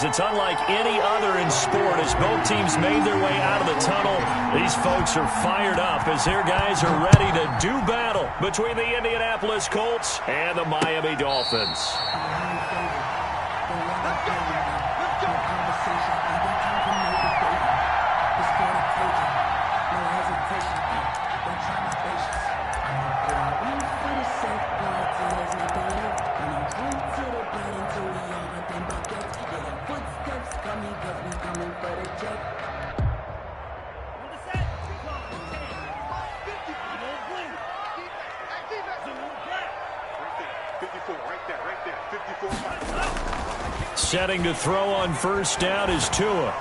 It's unlike any other in sport as both teams made their way out of the tunnel. These folks are fired up as their guys are ready to do battle between the Indianapolis Colts and the Miami Dolphins. Setting to throw on first down is Tua.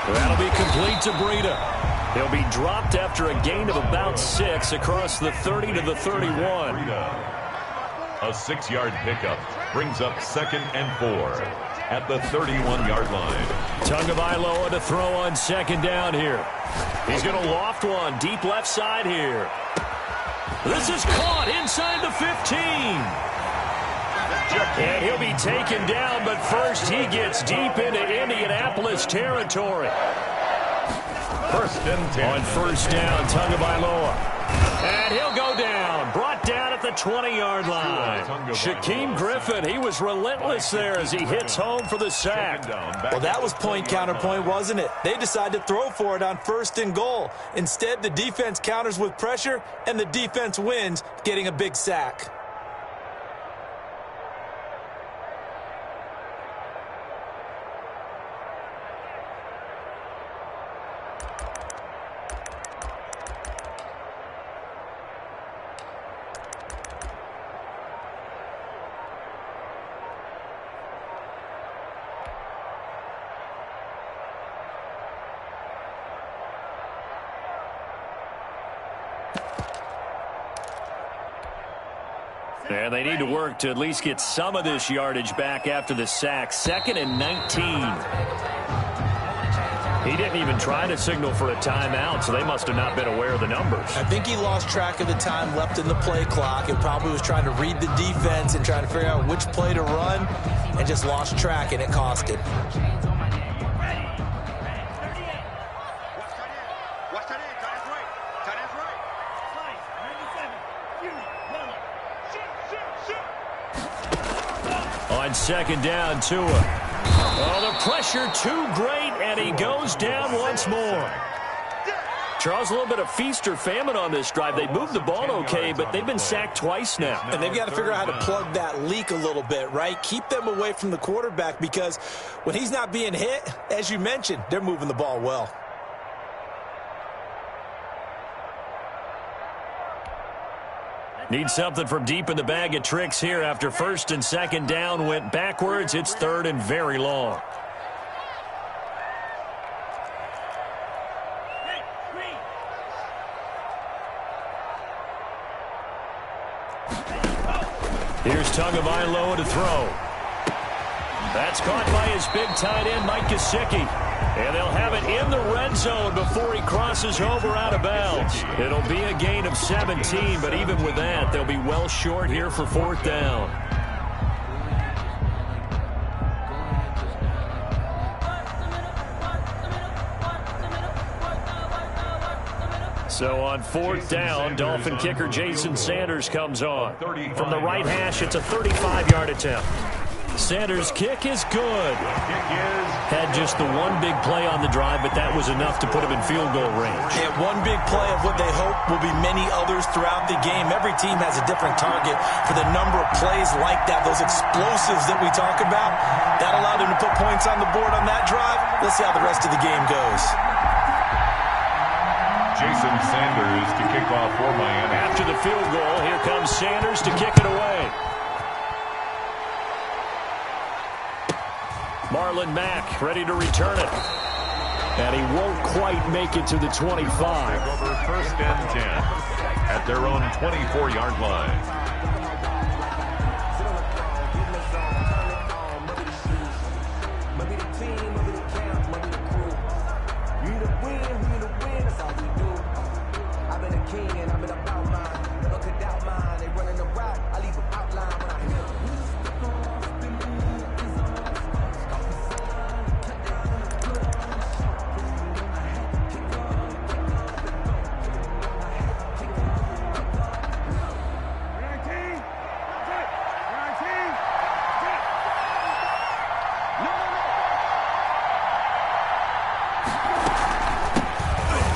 That'll be complete to Breida. He'll be dropped after a gain of about 6 across the 30 to the 31. A 6-yard pickup brings up 2nd and 4 at the 31-yard line. Tagovailoa to throw on 2nd down here. He's going to loft one deep left side here. This is caught inside the 15. And he'll be taken down, but first he gets deep into Indianapolis territory. 1st and 10. On first down, Tagovailoa. And he'll go down. Brought down at the 20-yard line. Shaquem Griffin, he was relentless there as he hits home for the sack. Well, that was point counterpoint, wasn't it? They decided to throw for it on 1st and goal. Instead, the defense counters with pressure, and the defense wins, getting a big sack. And they need to work to at least get some of this yardage back after the sack. 2nd and 19. He didn't even try to signal for a timeout, so they must have not been aware of the numbers. I think he lost track of the time left in the play clock and probably was trying to read the defense and trying to figure out which play to run and just lost track, and it cost him. On 2nd down, Tua. Oh, the pressure too great, and he goes down once more. Charles, a little bit of feast or famine on this drive. They moved the ball okay, but they've been sacked twice now. And they've got to figure out how to plug that leak a little bit, right? Keep them away from the quarterback because when he's not being hit, as you mentioned, they're moving the ball well. Need something from deep in the bag of tricks here after 1st and 2nd down went backwards. It's 3rd and very long. Here's Tagovailoa to throw. That's caught by his big tight end, Mike Gesicki. And they'll have it in the red zone before he crosses over out of bounds. It'll be a gain of 17, but even with that, they'll be well short here for 4th down. So on 4th down, Dolphin kicker Jason Sanders comes on. From the right hash, it's a 35-yard attempt. Sanders' kick is good. Had just the one big play on the drive, but that was enough to put him in field goal range. Yeah, one big play of what they hope will be many others throughout the game. Every team has a different target for the number of plays like that, those explosives that we talk about. That allowed him to put points on the board on that drive. Let's see how the rest of the game goes. Jason Sanders to kick off for Miami. After the field goal, here comes Sanders to kick it away. Marlon Mack ready to return it. And he won't quite make it to the 25. Over 1st and 10 at their own 24-yard line.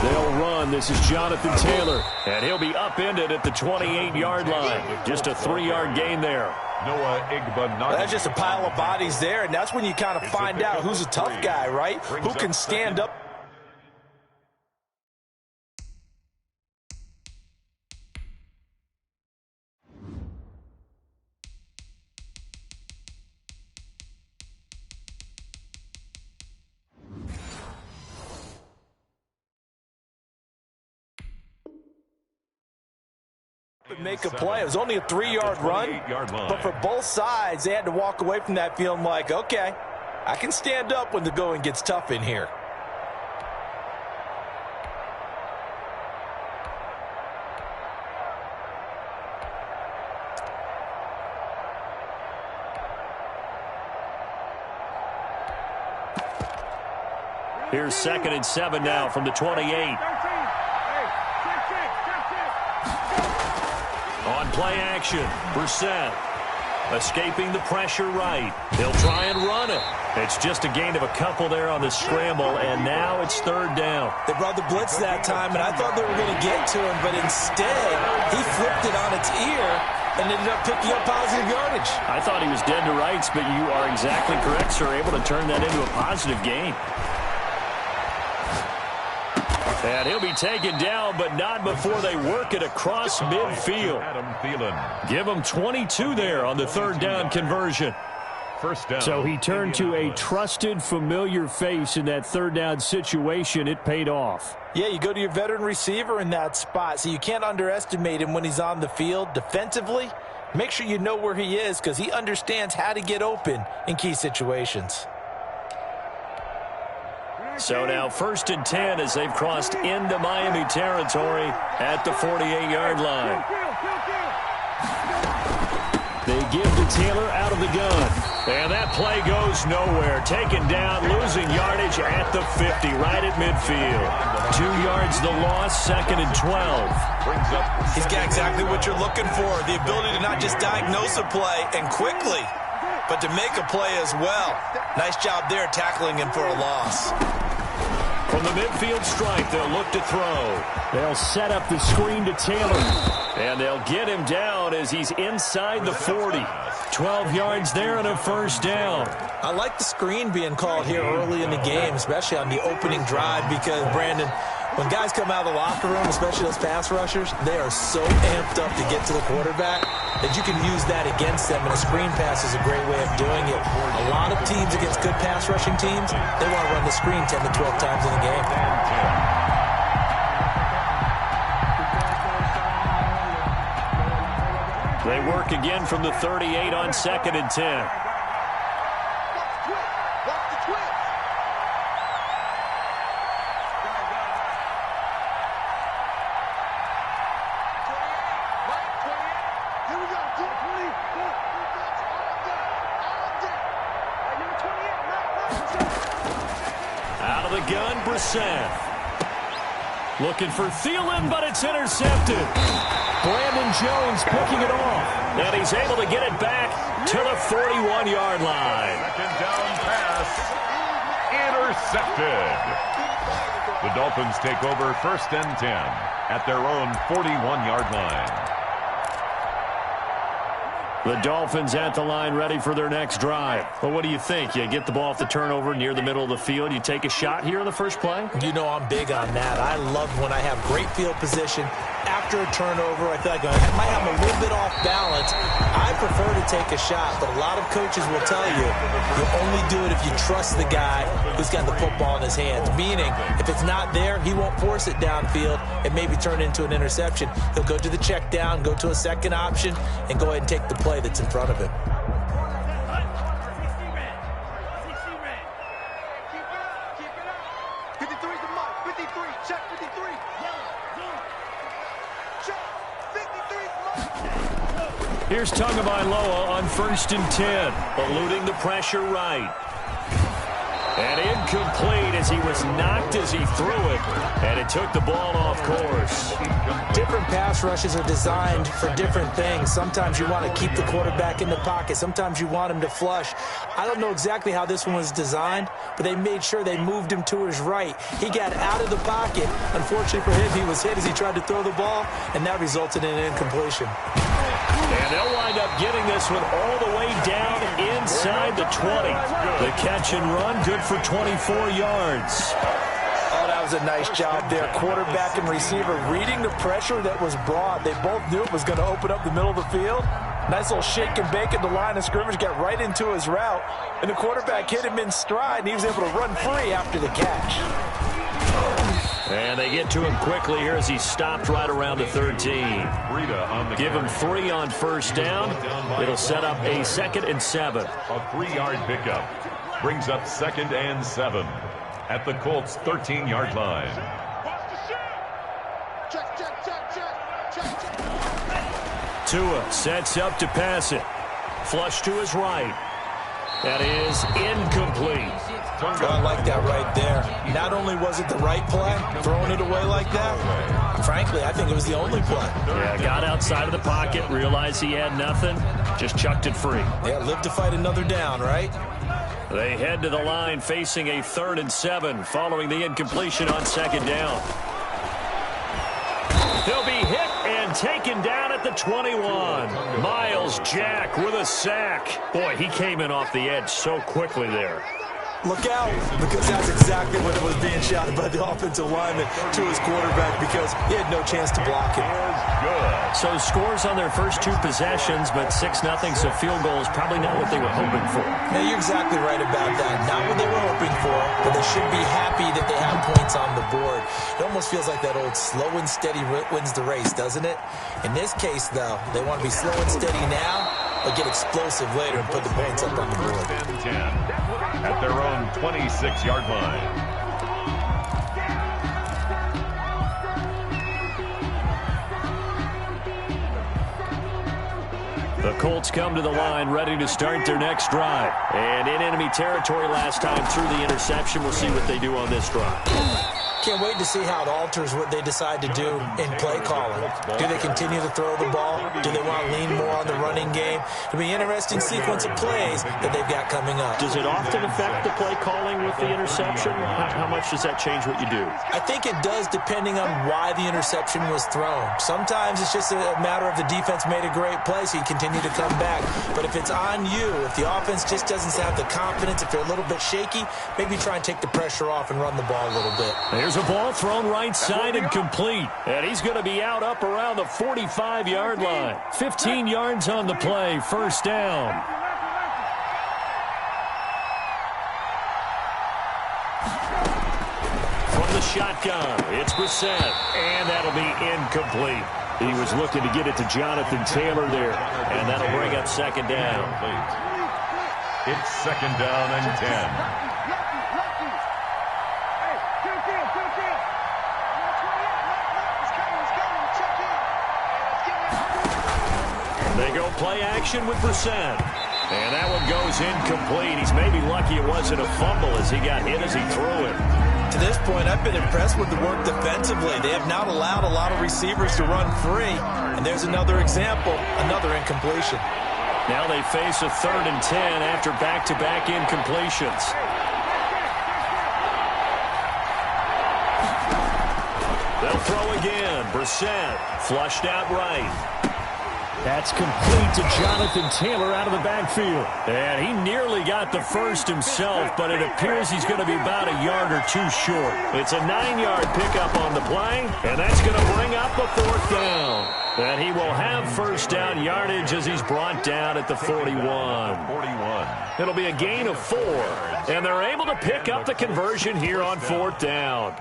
They'll run. This is Jonathan Taylor. And he'll be upended at the 28-yard line. Just a 3-yard gain there. That's just a pile of bodies there, and that's when you kind of find out who's a tough guy, right? Who can stand up. Make a play. It was only a 3-yard run, but for both sides, they had to walk away from that feeling like, okay, I can stand up when the going gets tough in here. Here's 2nd and 7 now from the 28. On play action, Brissett escaping the pressure right. They'll try and run it. It's just a gain of a couple there on the scramble, and now it's 3rd down. They brought the blitz that time, and I thought they were going to get to him, but instead he flipped it on its ear and ended up picking up positive yardage. I thought he was dead to rights, but you are exactly correct, sir. Able to turn that into a positive gain. And he'll be taken down, but not before they work it across midfield. Give him 22 there on the 3rd down conversion. First down. So he turned to a trusted, familiar face in that 3rd down situation. It paid off. Yeah, you go to your veteran receiver in that spot, so you can't underestimate him when he's on the field defensively. Make sure you know where he is because he understands how to get open in key situations. So now 1st and 10 as they've crossed into Miami territory at the 48-yard line. They give to Taylor out of the gun. And that play goes nowhere. Taken down, losing yardage at the 50, right at midfield. 2 yards the loss, 2nd and 12. He's got exactly what you're looking for, the ability to not just diagnose a play and quickly, but to make a play as well. Nice job there tackling him for a loss. From the midfield stripe, they'll look to throw. They'll set up the screen to Taylor. And they'll get him down as he's inside the 40. 12 yards there and a 1st down. I like the screen being called here early in the game, especially on the opening drive, because, Brandon, when guys come out of the locker room, especially those pass rushers, they are so amped up to get to the quarterback that you can use that against them, and a screen pass is a great way of doing it. A lot of teams against good pass rushing teams, they want to run the screen 10 to 12 times in a game. They work again from the 38 on 2nd and 10. Out of the gun, Brissett. Looking for Thielen, but it's intercepted. Brandon Jones picking it off. And he's able to get it back to the 41-yard line. 2nd down pass. Intercepted. The Dolphins take over 1st and 10 at their own 41-yard line. The Dolphins at the line ready for their next drive. Well, what do you think? You get the ball off the turnover near the middle of the field. You take a shot here in the first play? You know I'm big on that. I love when I have great field position. After a turnover, I feel like I might have a little bit off balance. I prefer to take a shot, but a lot of coaches will tell you only do it if you trust the guy who's got the football in his hands. Meaning, if it's not there, he won't force it downfield and maybe turn it into an interception. He'll go to the check down, go to a second option, and go ahead and take the play that's in front of him. Here's Tagovailoa on 1st and 10, eluding the pressure right. And incomplete as he was knocked as he threw it, and it took the ball off course. Different pass rushes are designed for different things. Sometimes you want to keep the quarterback in the pocket. Sometimes you want him to flush. I don't know exactly how this one was designed, but they made sure they moved him to his right. He got out of the pocket. Unfortunately for him, he was hit as he tried to throw the ball, and that resulted in an incompletion. And they'll wind up getting this one all the way down inside the 20. The catch and run, good for 24 yards. Oh, that was a nice job there. Quarterback and receiver reading the pressure that was brought. They both knew it was going to open up the middle of the field. Nice little shake and bake at the line of scrimmage, got right into his route. And the quarterback hit him in stride, and he was able to run free after the catch. And they get to him quickly here as he stopped right around the 13. Give him 3 on first down. It'll set up a 2nd and 7. A 3-yard pickup brings up 2nd and 7 at the Colts' 13-yard line. Tua sets up to pass it. Flush to his right. That is incomplete. Oh, I like that right there. Not only was it the right play, throwing it away like that, frankly, I think it was the only play. Yeah, got outside of the pocket, realized he had nothing, just chucked it free. Yeah, live to fight another down, right? They head to the line facing a 3rd and 7 following the incompletion on 2nd down. He'll be hit and taken down at the 21. Miles Jack with a sack. Boy, he came in off the edge so quickly there. Look out, because that's exactly what it was being shouted by the offensive lineman to his quarterback, because he had no chance to block him. So scores on their first 2 possessions, but 6-0, so field goal is probably not what they were hoping for. Yeah, you're exactly right about that. Not what they were hoping for, but they should be happy that they have points on the board. It almost feels like that old slow and steady wins the race, doesn't it? In this case, though, they want to be slow and steady now, but get explosive later and put the points up on the board. 10 at their own 26-yard line. The Colts come to the line ready to start their next drive. And in enemy territory last time through the interception. We'll see what they do on this drive. Can't wait to see how it alters what they decide to do in play calling. Do they continue to throw the ball? Do they want to lean more on the running game? It'll be an interesting sequence of plays that they've got coming up. Does it often affect the play calling with the interception? How much does that change what you do? I think it does, depending on why the interception was thrown. Sometimes it's just a matter of the defense made a great play, so you continue to come back. But if it's on you, if the offense just doesn't have the confidence, if they're a little bit shaky, maybe try and take the pressure off and run the ball a little bit. There's a ball thrown right side and complete. And he's going to be out up around the 45-yard line. 15 yards on the play, first down. From the shotgun, it's Brissett. And that'll be incomplete. He was looking to get it to Jonathan Taylor there. And that'll bring up 2nd down. It's 2nd down and 10. They go play action with Brissett. And that one goes incomplete. He's maybe lucky it wasn't a fumble as he got hit as he threw it. To this point, I've been impressed with the work defensively. They have not allowed a lot of receivers to run free. And there's another example, another incompletion. Now they face a 3rd and 10 after back-to-back incompletions. They'll throw again. Brissett flushed out right. That's complete to Jonathan Taylor out of the backfield. And he nearly got the first himself, but it appears he's going to be about a yard or 2 short. It's a 9-yard pickup on the play, and that's going to bring up the 4th down. And he will have first down yardage as he's brought down at the 41. It'll be a gain of 4, and they're able to pick up the conversion here on 4th down.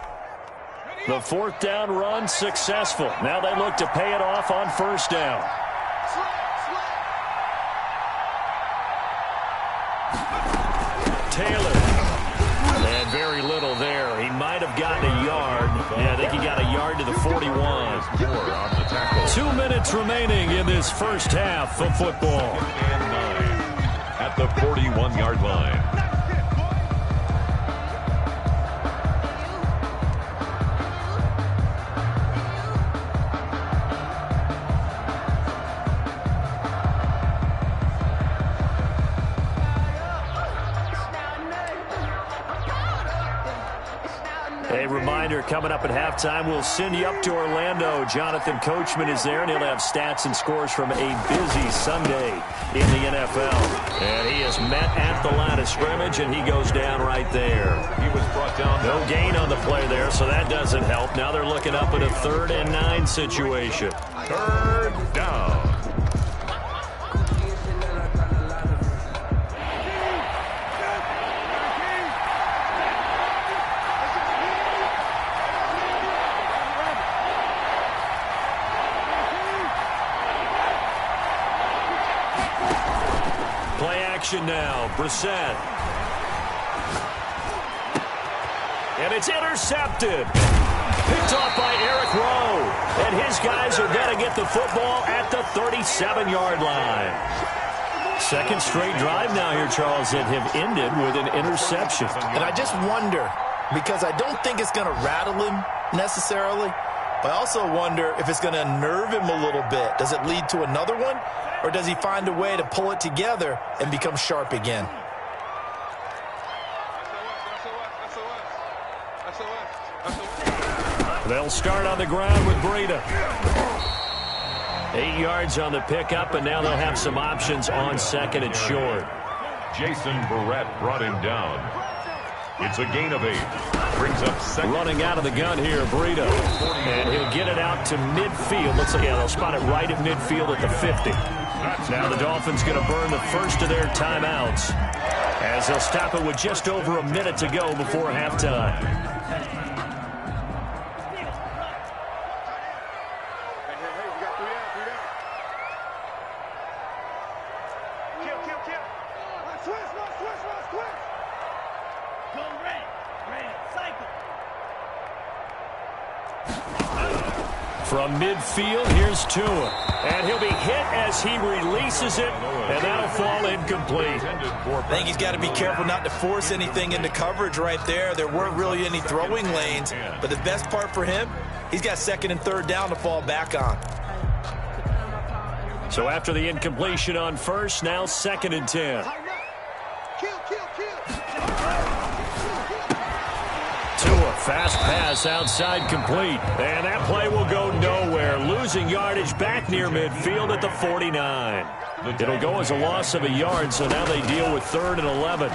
The 4th down run successful. Now they look to pay it off on first down. Taylor. And very little there. He might have gotten a yard. Yeah, I think he got a yard to the 41. 2 minutes remaining in this first half of football. At the 41-yard line. A reminder, coming up at halftime, we'll send you up to Orlando. Jonathan Coachman is there, and he'll have stats and scores from a busy Sunday in the NFL. And he is met at the line of scrimmage, and he goes down right there. He was brought down. No gain on the play there, so that doesn't help. Now they're looking up at a 3rd and 9 situation. 3rd down. Now, Brissett. And it's intercepted. Picked off by Eric Rowe. And his guys are going to get the football at the 37-yard line. Second straight drive now here, Charles, that have ended with an interception. And I just wonder, because I don't think it's going to rattle him necessarily, but I also wonder if it's going to unnerve him a little bit. Does it lead to another one? Or does he find a way to pull it together and become sharp again? They'll start on the ground with Breida. 8 yards on the pickup, and now they'll have some options on 2nd and short. Jason Barrett brought him down. It's a gain of 8. Brings up 2nd. Running out of the gun here, Breida. And he'll get it out to midfield. Looks like, yeah, they'll spot it right at midfield at the 50. Now the Dolphins going to burn the first of their timeouts as they'll stop it with just over a minute to go before halftime. From midfield, here's Tua. And he'll be hit as he releases it, and that'll fall incomplete. I think he's got to be careful not to force anything into coverage right there. There weren't really any throwing lanes, but the best part for him, he's got 2nd and 3rd down to fall back on. So after the incompletion on 1st, now 2nd and 10. Fast pass outside complete. And that play will go nowhere. Losing yardage back near midfield at the 49. It'll go as a loss of a yard, so now they deal with 3rd and 11.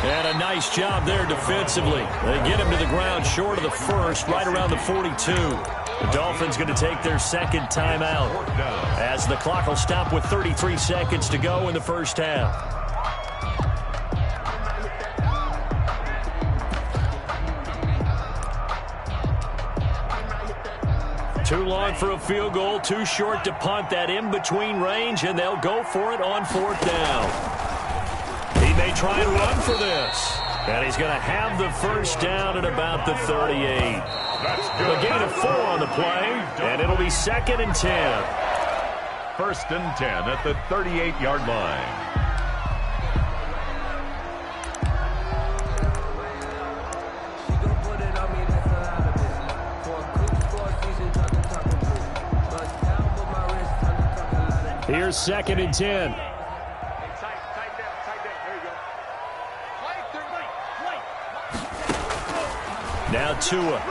And a nice job there defensively. They get him to the ground short of the 1st, right around the 42. The Dolphins going to take their 2nd timeout as the clock will stop with 33 seconds to go in the 1st half. Too long for a field goal, too short to punt. That in-between range, and they'll go for it on 4th down. He may try and run for this. And he's going to have the 1st down at about the 38. A gain of 4 on the play, and it'll be 2nd and 10. 1st and 10 at the 38-yard line. Here's 2nd and 10. Now Tua,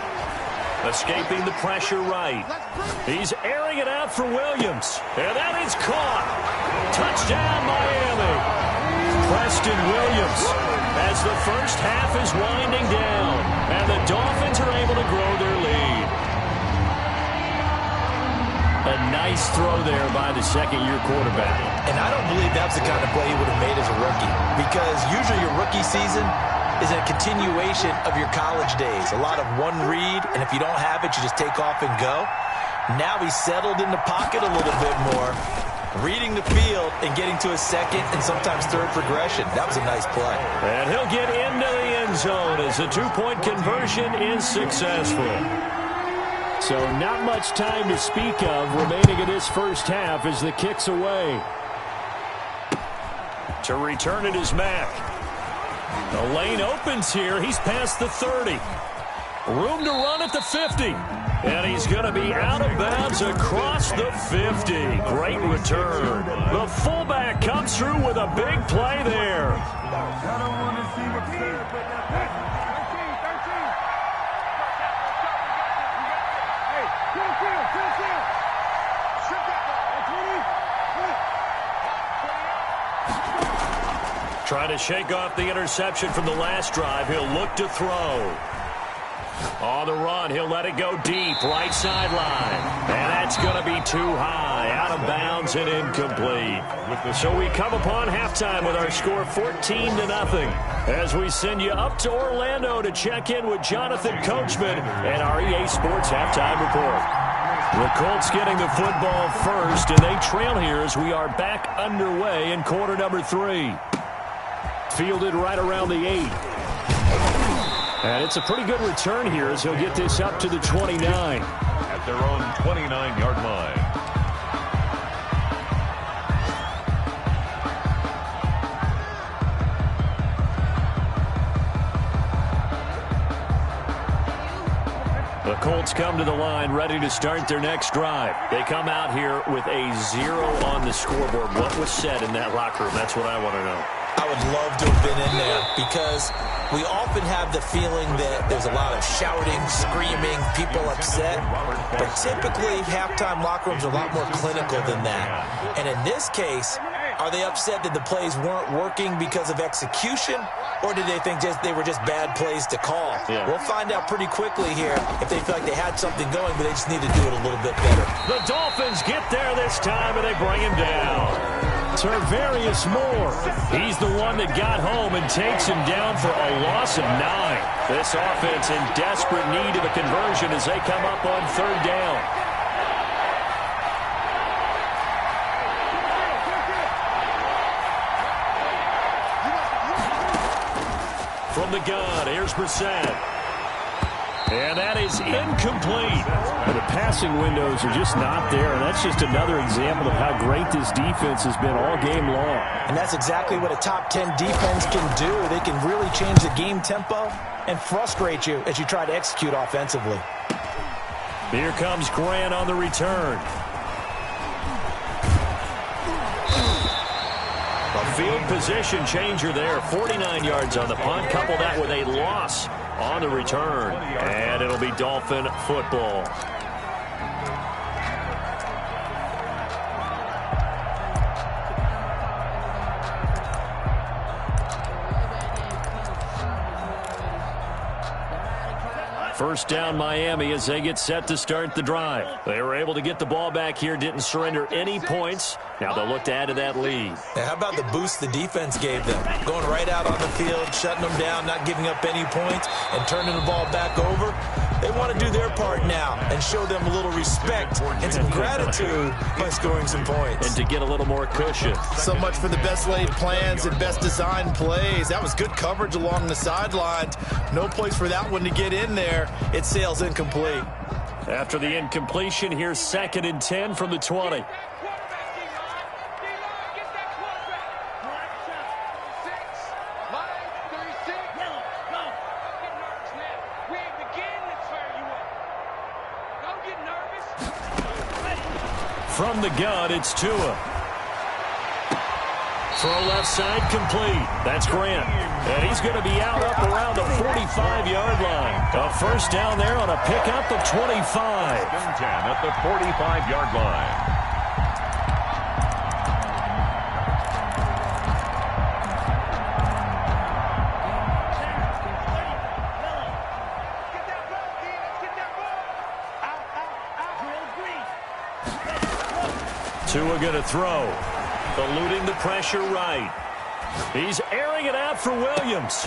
escaping the pressure right. He's airing it out for Williams. And that is caught. Touchdown, Miami. Preston Williams as the 1st half is winding down. And the Dolphins are able to grow their lead. A nice throw there by the 2nd-year quarterback. And I don't believe that's the kind of play he would have made as a rookie, because usually your rookie season is a continuation of your college days. A lot of one read, and if you don't have it, you just take off and go. Now he's settled in the pocket a little bit more, reading the field and getting to a 2nd and sometimes 3rd progression. That was a nice play. And he'll get into the end zone as the 2-point conversion is successful. So not much time to speak of remaining in this 1st half as the kick's away. To return it is Mack. The lane opens here. He's past the 30. Room to run at the 50. And he's going to be out of bounds across the 50. Great return. The fullback comes through with a big play there. Trying to shake off the interception from the last drive. He'll look to throw. On the run, he'll let it go deep, right sideline. And that's going to be too high, out of bounds and incomplete. So we come upon halftime with our score 14-0 as we send you up to Orlando to check in with Jonathan Coachman and our EA Sports Halftime Report. The Colts getting the football first, and they trail here as we are back underway in quarter number 3. Fielded right around the 8. And it's a pretty good return here as he'll get this up to the 29. At their own 29-yard line. The Colts come to the line ready to start their next drive. They come out here with a 0 on the scoreboard. What was said in that locker room? That's what I want to know. I would love to have been in there because we often have the feeling that there's a lot of shouting, screaming, people upset. But typically, halftime locker rooms are a lot more clinical than that. And in this case, are they upset that the plays weren't working because of execution? Or did they think they were just bad plays to call? Yeah. We'll find out pretty quickly here if they feel like they had something going, but they just need to do it a little bit better. The Dolphins get there this time, and they bring him down. Tervarius Moore. He's the one that got home and takes him down for a loss of 9. This offense in desperate need of a conversion as they come up on 3rd down. From the gun, here's Brissett. And that is incomplete. And the passing windows are just not there. And that's just another example of how great this defense has been all game long. And that's exactly what a top 10 defense can do. They can really change the game tempo and frustrate you as you try to execute offensively. Here comes Grant on the return. A field position changer there. 49 yards on the punt. Couple that with a loss on the return. And it'll be Dolphin football. First down Miami as they get set to start the drive. They were able to get the ball back here, didn't surrender any points. Now they'll look to add to that lead. Now, how about the boost the defense gave them? Going right out on the field, shutting them down, not giving up any points, and turning the ball back over. They want to do their part now and show them a little respect and some gratitude by scoring some points. And to get a little more cushion. So much for the best laid plans and best designed plays. That was good coverage along the sidelines. No place for that one to get in there. It sails incomplete. After the incompletion, here's 2nd and 10 from the 20. From the gun, it's Tua. Throw left side complete. That's Grant. And he's going to be out up around the 45-yard line. A first down there on a pickup of 25. 10 at the 45-yard line. Tua going to throw. Eluding the pressure right. He's airing it out for Williams.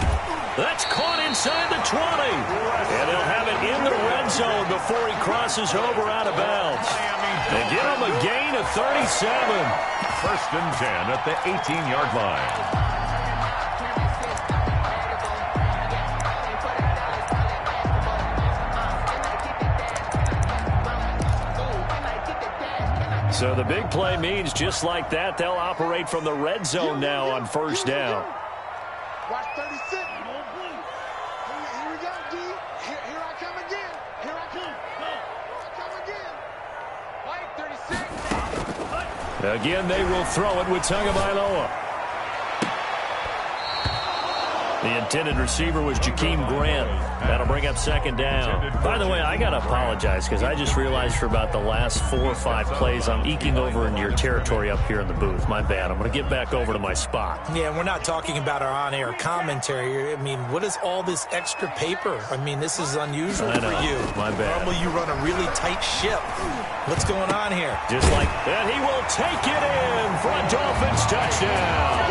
That's caught inside the 20. And they'll have it in the red zone before he crosses over out of bounds. They give him a gain of 37. 1st and 10 at the 18-yard line. So the big play means just like that, they'll operate from the red zone now on 1st down. Watch 36. Here we go, D. Here I come again. Here I come. Here I come again. Like 36. Again, they will throw it with Tagovailoa. The intended receiver was Jakeem Grant. That'll bring up second down. By the way, I got to apologize because I just realized for about the last 4 or 5 plays I'm eking over into your territory up here in the booth. My bad. I'm going to get back over to my spot. Yeah, we're not talking about our on-air commentary. I mean, what is all this extra paper? I mean, this is unusual for you. My bad. Normally you run a really tight ship. What's going on here? Just like that, he will take it in for a Dolphins touchdown.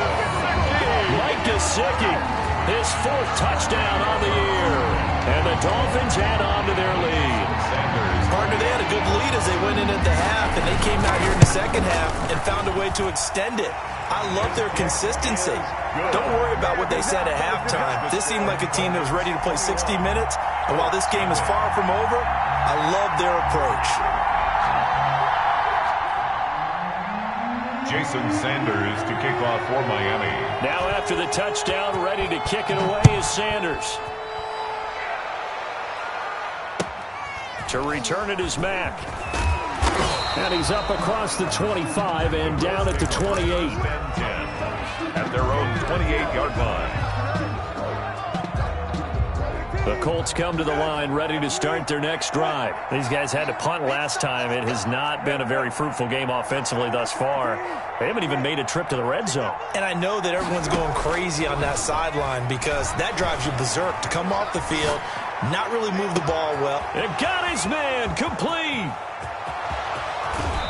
Mike Gesicki, his 4th touchdown on the year. And the Dolphins add on to their lead. Partner, they had a good lead as they went in at the half, and they came out here in the second half and found a way to extend it. I love their consistency. Don't worry about what they said at halftime. This seemed like a team that was ready to play 60 minutes, and while this game is far from over, I love their approach. Jason Sanders to kick off for Miami. Now after the touchdown, ready to kick it away is Sanders. To return it is Mack. And he's up across the 25 and down at the 28. At their own 28-yard line. The Colts come to the line ready to start their next drive. These guys had to punt last time. It has not been a very fruitful game offensively thus far. They haven't even made a trip to the red zone. And I know that everyone's going crazy on that sideline because that drives you berserk to come off the field, not really move the ball well. And got his man complete.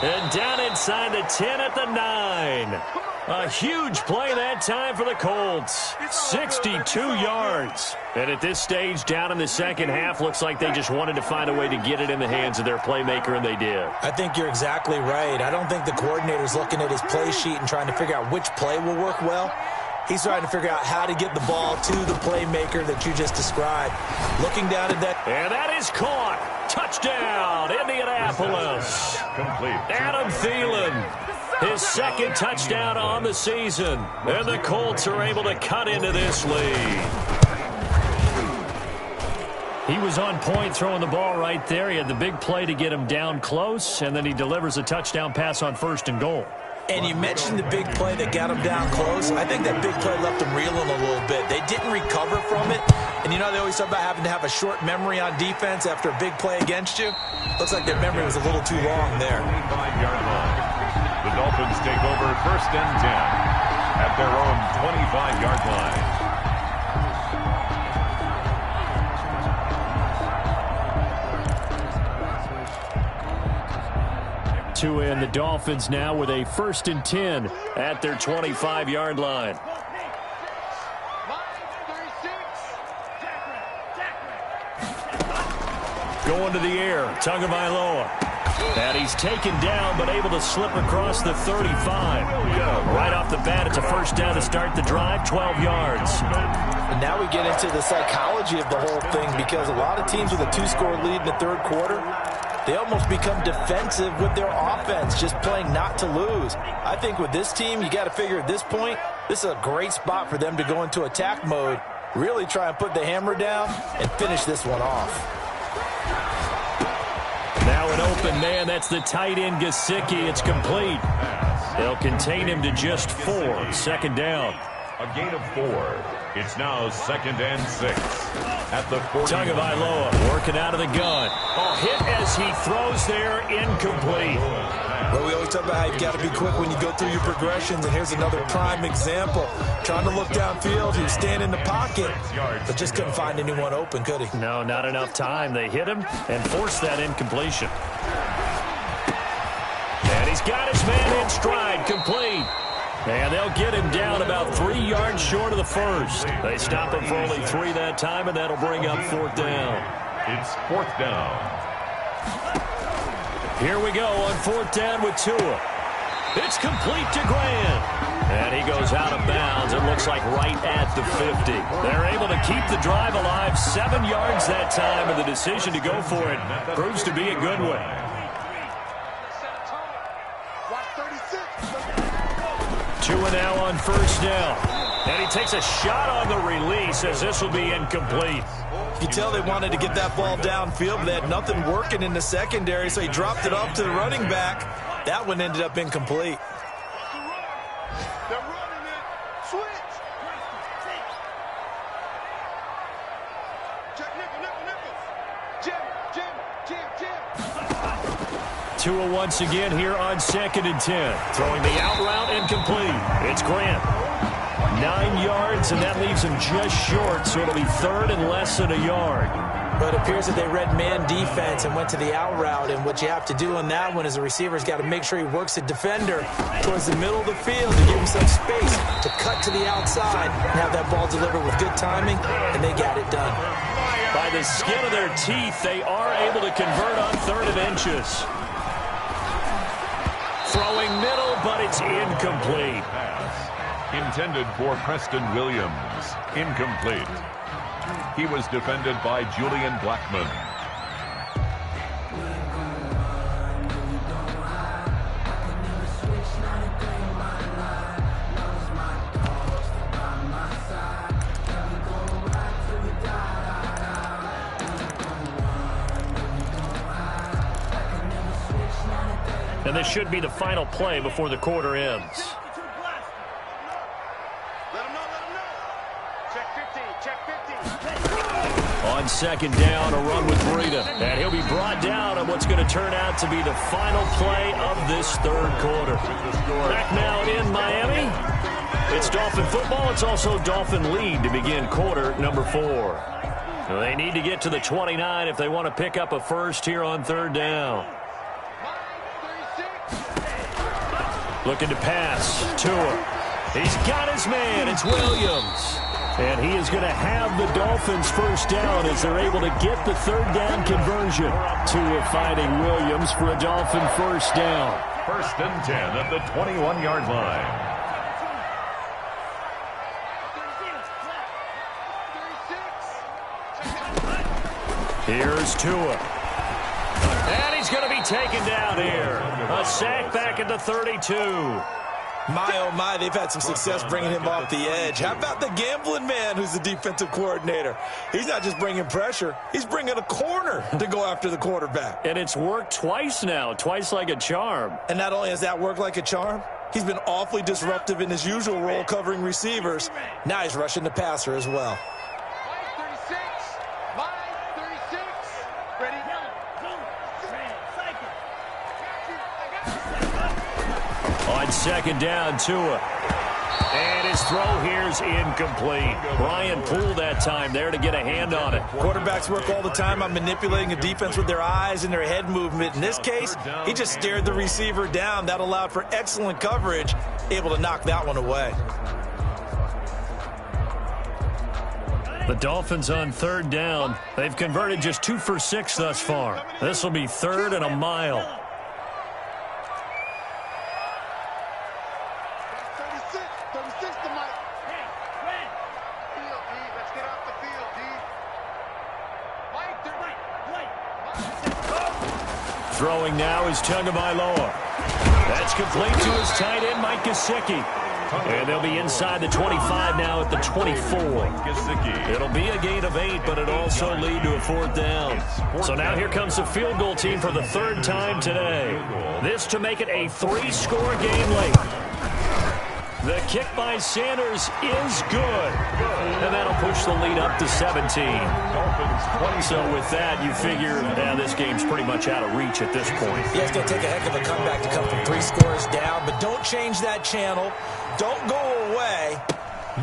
And down inside the 10 at the 9. A huge play that time for the Colts. 62 yards. And at this stage, down in the second half, looks like they just wanted to find a way to get it in the hands of their playmaker, and they did. I think you're exactly right. I don't think the coordinator's looking at his play sheet and trying to figure out which play will work well. He's trying to figure out how to get the ball to the playmaker that you just described. Looking down at that. And that is caught. Touchdown, Indianapolis. Complete. Adam Thielen, his 2nd touchdown on the season. And the Colts are able to cut into this lead. He was on point throwing the ball right there. He had the big play to get him down close, and then he delivers a touchdown pass on 1st and goal. And you mentioned the big play that got him down close. I think that big play left him reeling a little bit. They didn't recover from it. And you know they always talk about having to have a short memory on defense after a big play against you. Looks like their memory was a little too long there. 25-yard line. The Dolphins take over 1st and 10 at their own 25-yard line. To end the Dolphins now with a 1st and 10 at their 25-yard line. Going to the air, Tagovailoa. And he's taken down, but able to slip across the 35. Right off the bat, it's a 1st down to start the drive, 12 yards. And now we get into the psychology of the whole thing because a lot of teams with a 2-score lead in the 3rd quarter, they almost become defensive with their offense, just playing not to lose. I think with this team, you got to figure at this point, this is a great spot for them to go into attack mode, really try and put the hammer down and finish this one off. Now an open man, that's the tight end Gesicki. It's complete. They'll contain him to just 4. 2nd down. A gain of 4. It's now 2nd and 6 at the 40. Tagovailoa working out of the gun. A hit as he throws there, incomplete. Well, we always talk about how you've got to be quick when you go through your progressions, and here's another prime example. Trying to look downfield, he was staying in the pocket, but just couldn't find anyone open, could he? No, not enough time. They hit him and forced that incompletion. And he's got his man in stride, complete. And they'll get him down about 3 yards short of the 1st. They stop him for only 3 that time, and that'll bring up 4th down. It's 4th down. Here we go on 4th down with Tua. It's complete to Grant. And he goes out of bounds. It looks like right at the 50. They're able to keep the drive alive. 7 yards that time, and the decision to go for it proves to be a good one. Tua now on 1st down. And he takes a shot on the release as this will be incomplete. You can tell they wanted to get that ball downfield, but they had nothing working in the secondary, so he dropped it off to the running back. That one ended up incomplete. Tua once again here on 2nd and 10. Throwing the out route and complete. It's Grant. 9 yards, and that leaves him just short, so it'll be 3rd and less than a yard. But it appears that they read man defense and went to the out route, and what you have to do on that one is the receiver's got to make sure he works the defender towards the middle of the field to give him some space to cut to the outside and have that ball delivered with good timing, and they got it done. By the skin of their teeth, they are able to convert on 3rd and inches. Throwing middle, but it's incomplete. Intended for Preston Williams. Incomplete. He was defended by Julian Blackman. And this should be the final play before the quarter ends. On 2nd down, a run with Breida. And he'll be brought down on what's going to turn out to be the final play of this 3rd quarter. Back now in Miami. It's Dolphin football. It's also Dolphin lead to begin quarter number 4. They need to get to the 29 if they want to pick up a first here on 3rd down. Looking to pass. Tua. He's got his man. It's Williams. And he is going to have the Dolphins first down as they're able to get the 3rd down conversion. Tua finding Williams for a Dolphin first down. 1st and 10 at the 21-yard line. Here's Tua. And he's going to be taken down here. A sack back at the 32. My, oh my, they've had some success bringing him off the edge. How about the gambling man who's the defensive coordinator? He's not just bringing pressure. He's bringing a corner to go after the quarterback. And it's worked twice now, twice like a charm. And not only has that worked like a charm, he's been awfully disruptive in his usual role covering receivers. Now he's rushing the passer as well. On 2nd down, Tua. And his throw here's incomplete. Ryan pulled that time there to get a hand on it. Quarterbacks work all the time on manipulating a defense with their eyes and their head movement. In this case, he just stared the receiver down. That allowed for excellent coverage, able to knock that one away. The Dolphins on 3rd down. They've converted just 2 for 6 thus far. This will be 3rd and a mile. Throwing now is Tagovailoa. That's complete to his tight end, Mike Gesicki. And they'll be inside the 25 now at the 24. It'll be a gain of 8, but it'll also lead to a 4th down. So now here comes the field goal team for the 3rd time today. This to make it a 3-score game late. The kick by Sanders is good. And that'll push the lead up to 17. So with that, you figure this game's pretty much out of reach at this point. Yeah, it's going to take a heck of a comeback to come from 3 scores down. But don't change that channel. Don't go away.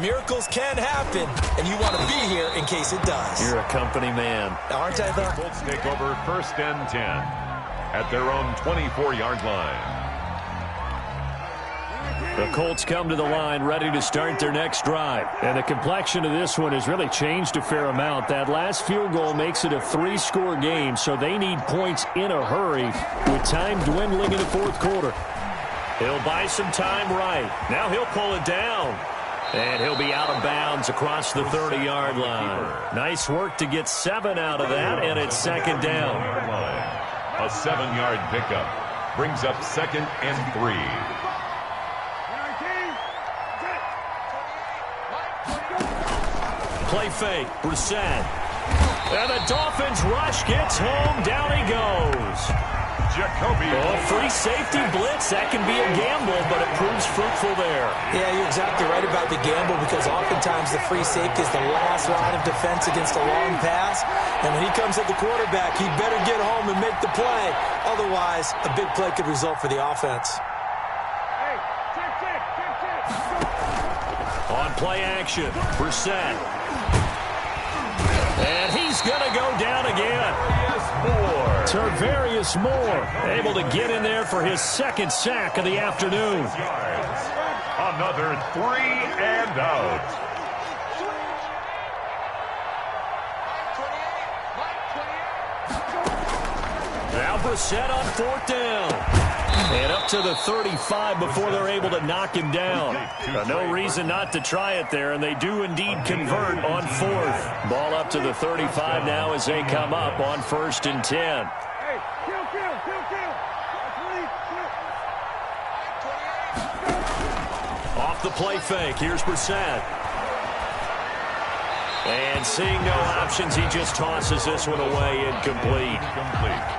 Miracles can happen, and you want to be here in case it does. You're a company man. Aren't I, though? Colts take over 1st and 10 at their own 24-yard line. The Colts come to the line ready to start their next drive. And the complexion of this one has really changed a fair amount. That last field goal makes it a 3-score game, so they need points in a hurry with time dwindling in the 4th quarter. He'll buy some time right. Now he'll pull it down. And he'll be out of bounds across the 30-yard line. Nice work to get 7 out of that, and it's 2nd down. A 7-yard pickup brings up 2nd and 3. Play fake, Brissett. And the Dolphins rush gets home. Down he goes. Oh, free safety blitz. That can be a gamble, but it proves fruitful there. Yeah, you're exactly right about the gamble because oftentimes the free safety is the last line of defense against a long pass. And when he comes at the quarterback, he better get home and make the play. Otherwise, a big play could result for the offense. On play action, Brissett. And he's going to go down again. Tarvarius Moore able to get in there for his second sack of the afternoon. Another 3 and out. Now Brissett on 4th down. And up to the 35 before they're able to knock him down. No reason not to try it there, and they do indeed convert on 4th. Ball up to the 35 now as they come up on 1st and 10. Off the play fake, here's Brissett. And seeing no options, he just tosses this one away incomplete.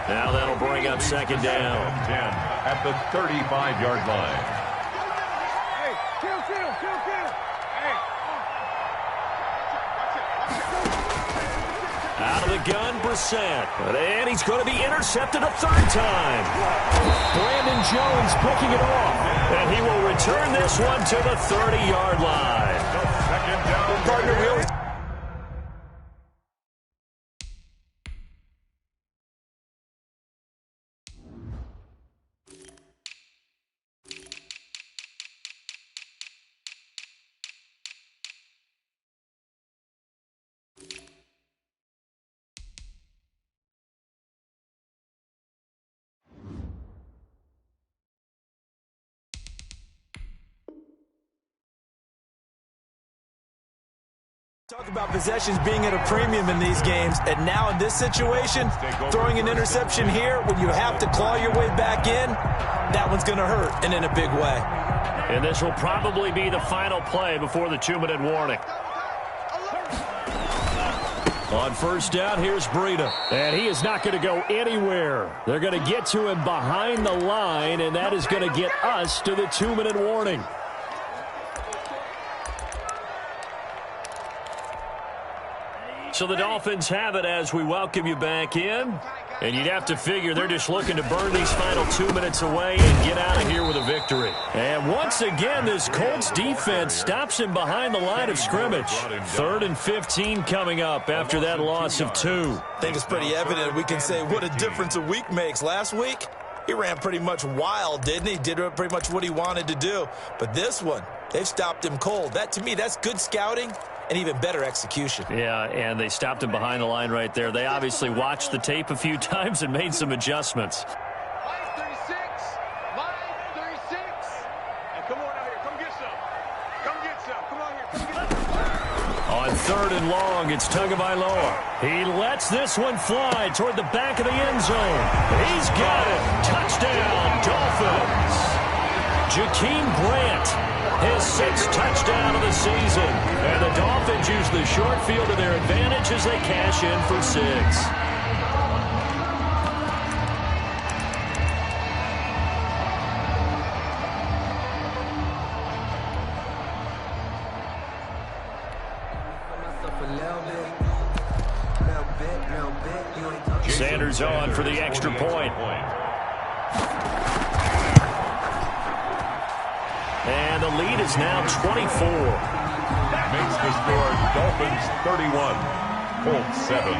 Now that'll bring up 2nd down. 10 at the 35-yard line. Out of the gun, Brissett. And he's going to be intercepted a 3rd time. Brandon Jones picking it off. And he will return this one to the 30-yard line. The 2nd down. Partner, we always... Talk about possessions being at a premium in these games, and now in this situation, throwing an interception here when you have to claw your way back in, that one's going to hurt, and in a big way. And this will probably be the final play before the 2-minute warning. On 1st down, here's Breida. And he is not going to go anywhere. They're going to get to him behind the line, and that is going to get us to the 2-minute warning. So the Dolphins have it as we welcome you back in. And you'd have to figure they're just looking to burn these final 2 minutes away and get out of here with a victory. And once again, this Colts defense stops him behind the line of scrimmage. 3rd and 15 coming up after that loss of 2. I think it's pretty evident. We can say what a difference a week makes. Last week, he ran pretty much wild, didn't he? Did pretty much what he wanted to do. But this one, they've stopped him cold. That, to me, that's good scouting and even better execution. Yeah, and they stopped him behind the line right there. They obviously watched the tape a few times and made some adjustments. Line 36. And come on out here. Come get some. Come get some. Come on here. Come get some. On 3rd and long, it's Tagovailoa. He lets this one fly toward the back of the end zone. He's got it. Touchdown, Dolphins. Jakeem Grant, his 6th touchdown of the season. And the Dolphins use the short field to their advantage as they cash in for 6. Sanders on for the extra point. And the lead is now 24. Makes the score Dolphins 31, Colts 7.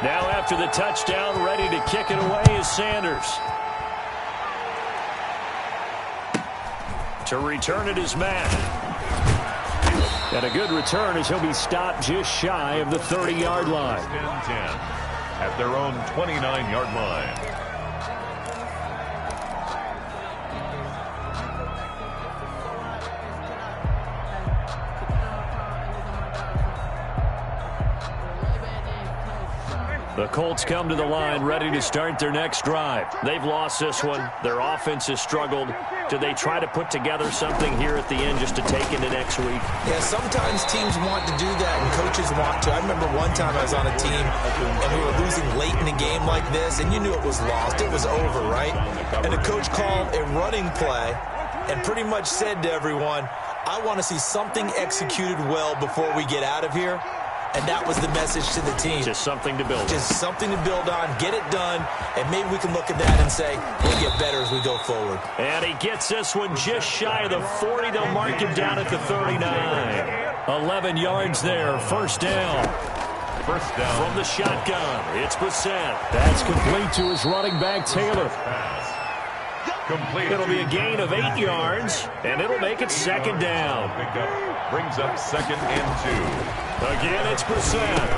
Now after the touchdown, ready to kick it away is Sanders. To return it is Matt. And a good return as he'll be stopped just shy of the 30-yard line. 10-10 at their own 29-yard line. The Colts come to the line ready to start their next drive. They've lost this one. Their offense has struggled. Do they try to put together something here at the end just to take into next week? Yeah, sometimes teams want to do that and coaches want to. I remember one time I was on a team and we were losing late in the game like this, and you knew it was lost. It was over, right? And the coach called a running play and pretty much said to everyone, I want to see something executed well before we get out of here. And that was the message to the team. Just something to build on. Just something to build on, get it done, and maybe we can look at that and say, we'll get better as we go forward. And he gets this one just shy of the 40. They'll mark him down at the 39. 11 yards there, first down. First down. From the shotgun, it's Brissett. That's complete to his running back, Taylor. Complete. It'll be a gain of 8 yards, and it'll make it second down. Pickup brings up 2nd and 2. Again, it's Brissett.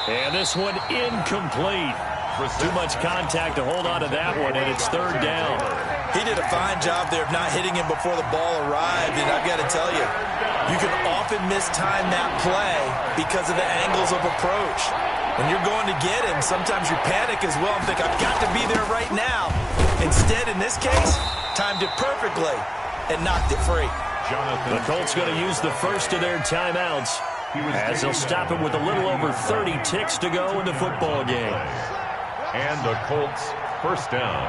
And this one incomplete. Too much contact to hold on to that one, and it's third down. He did a fine job there of not hitting him before the ball arrived, and I've got to tell you, you can often mistime that play because of the angles of approach. When you're going to get him, sometimes you panic as well and think, I've got to be there right now. Instead, in this case, timed it perfectly and knocked it free. The Colts going to use the first of their timeouts as they'll stop it with a little over 30 ticks to go in the football game. And the Colts first down.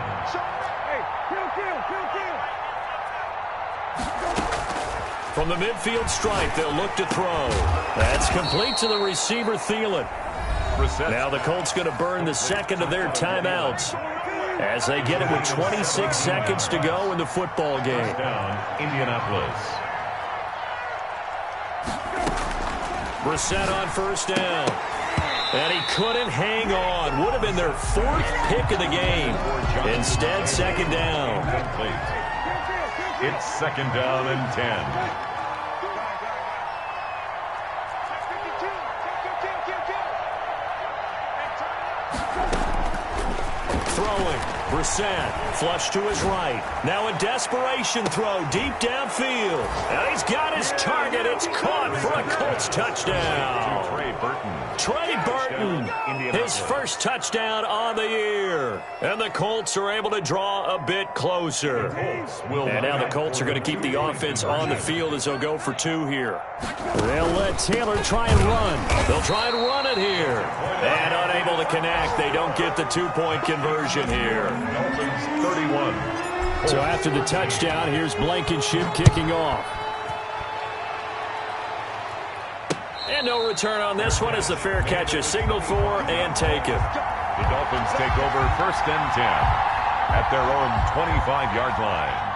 From the midfield stripe, they'll look to throw. That's complete to the receiver, Thielen. Now the Colts going to burn the second of their timeouts as they get it with 26 seconds to go in the football game. Down, Indianapolis. Brissett on first down. And he couldn't hang on. Would have been their 4th pick of the game. Instead, second down. It's second down and 10. Throwing. Brissett, flush to his right. Now a desperation throw deep downfield. And he's got his target. It's caught for a Colts touchdown. Trey Burton, his first touchdown on the year. And the Colts are able to draw a bit closer. And now the Colts are going to keep the offense on the field as they'll go for 2 here. They'll let Taylor try and run. They'll try and run it here. And unable to connect. They don't get the 2-point conversion here. Dolphins 31. So after the touchdown, here's Blankenship kicking off. And no return on this one as the fair catch is signaled for and taken. The Dolphins take over first and 10 at their own 25-yard line.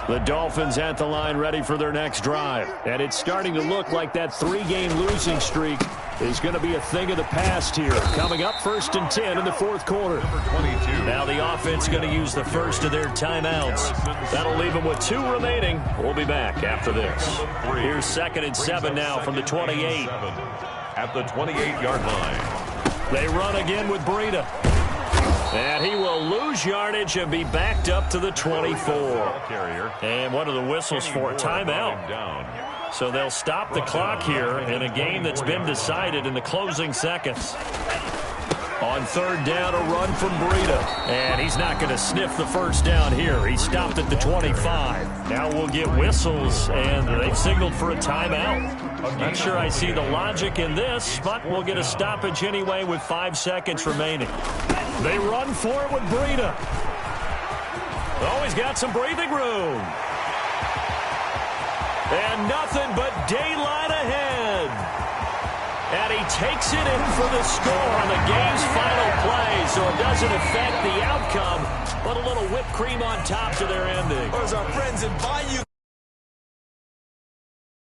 The Dolphins at the line ready for their next drive. And it's starting to look like that 3-game losing streak is going to be a thing of the past here. Coming up first and 10 in the 4th quarter. Number 22. Now the offense going to use the first of their timeouts. That'll leave them with 2 remaining. We'll be back after this. Here's 2nd and 7 now from the 28. At the 28-yard line. They run again with Breida. And he will lose yardage and be backed up to the 24. And what are the whistles for? Timeout. So they'll stop the clock here in a game that's been decided in the closing seconds. On 3rd down, a run from Breida. And he's not going to sniff the first down here. He stopped at the 25. Now we'll get whistles, and they've signaled for a timeout. Not sure I see the logic in this, but we'll get a stoppage anyway with 5 seconds remaining. They run for it with Breida. Oh, he's got some breathing room. And nothing but daylight ahead. And he takes it in for the score on the game's final play, so it doesn't affect the outcome, but a little whipped cream on top to their ending. Or as our friends in Bayou